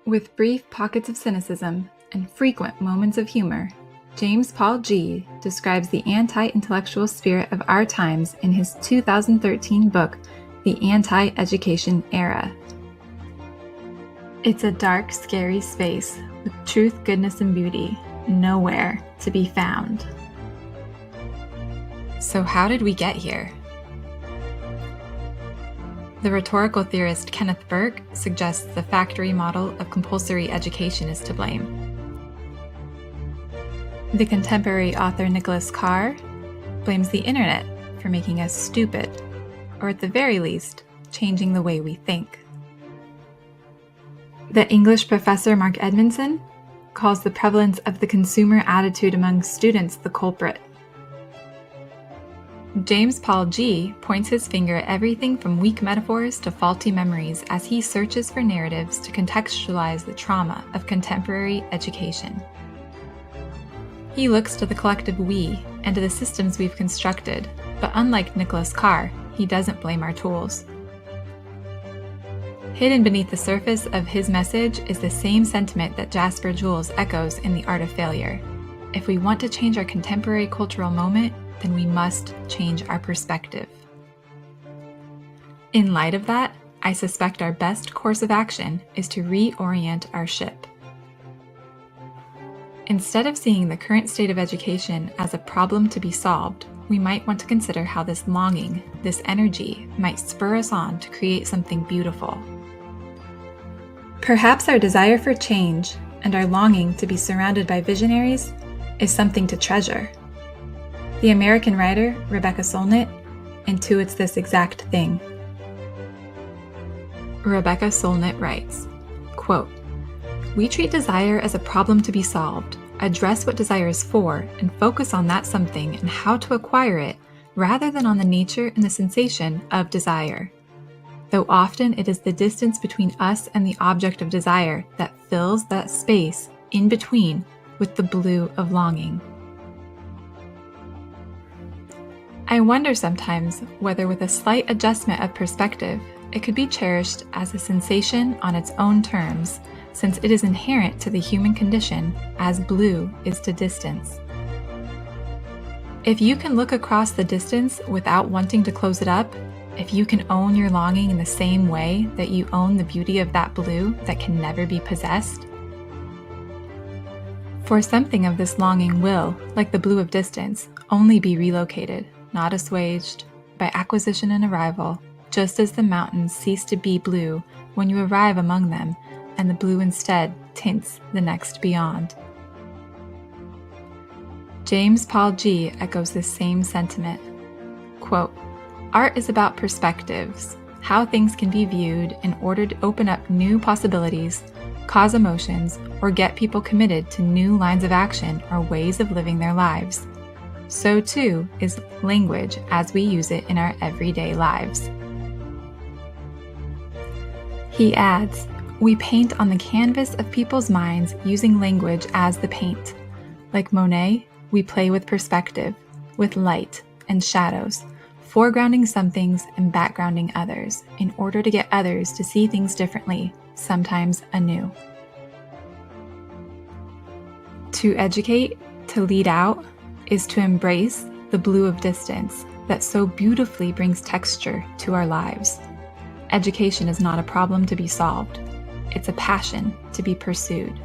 With brief pockets of cynicism and frequent moments of humor, James Paul G. describes the anti-intellectual spirit of our times in his 2013 book, The Anti-Education Era. It's a dark, scary space with truth, goodness, and beauty nowhere to be found. So how did we get here? The rhetorical theorist Kenneth Burke suggests the factory model of compulsory education is to blame. The contemporary author Nicholas Carr blames the internet for making us stupid, or at the very least, changing the way we think. The English professor Mark Edmondson calls the prevalence of the consumer attitude among students the culprit. James Paul G. points his finger at everything from weak metaphors to faulty memories as he searches for narratives to contextualize the trauma of contemporary education. He looks to the collective we and to the systems we've constructed, but unlike Nicholas Carr, he doesn't blame our tools. Hidden beneath the surface of his message is the same sentiment that Jasper Jules echoes in The Art of Failure. If we want to change our contemporary cultural moment, then we must change our perspective. In light of that, I suspect our best course of action is to reorient our ship. Instead of seeing the current state of education as a problem to be solved, we might want to consider how this longing, this energy, might spur us on to create something beautiful. Perhaps our desire for change and our longing to be surrounded by visionaries is something to treasure. The American writer Rebecca Solnit intuits this exact thing. Rebecca Solnit writes, quote, "We treat desire as a problem to be solved, address what desire is for, and focus on that something and how to acquire it, rather than on the nature and the sensation of desire. Though often it is the distance between us and the object of desire that fills that space in between with the blue of longing." I wonder sometimes whether with a slight adjustment of perspective, it could be cherished as a sensation on its own terms, since it is inherent to the human condition as blue is to distance. If you can look across the distance without wanting to close it up, if you can own your longing in the same way that you own the beauty of that blue that can never be possessed, for something of this longing will, like the blue of distance, only be relocated, not assuaged, by acquisition and arrival, just as the mountains cease to be blue when you arrive among them, and the blue instead tints the next beyond. James Paul G. echoes this same sentiment. Quote, "Art is about perspectives, how things can be viewed in order to open up new possibilities, cause emotions, or get people committed to new lines of action or ways of living their lives. So too is language as we use it in our everyday lives." He adds, "We paint on the canvas of people's minds using language as the paint. Like Monet, we play with perspective, with light and shadows, foregrounding some things and backgrounding others, in order to get others to see things differently, sometimes anew." To educate, to lead out, is to embrace the blue of distance that so beautifully brings texture to our lives. Education is not a problem to be solved. It's a passion to be pursued.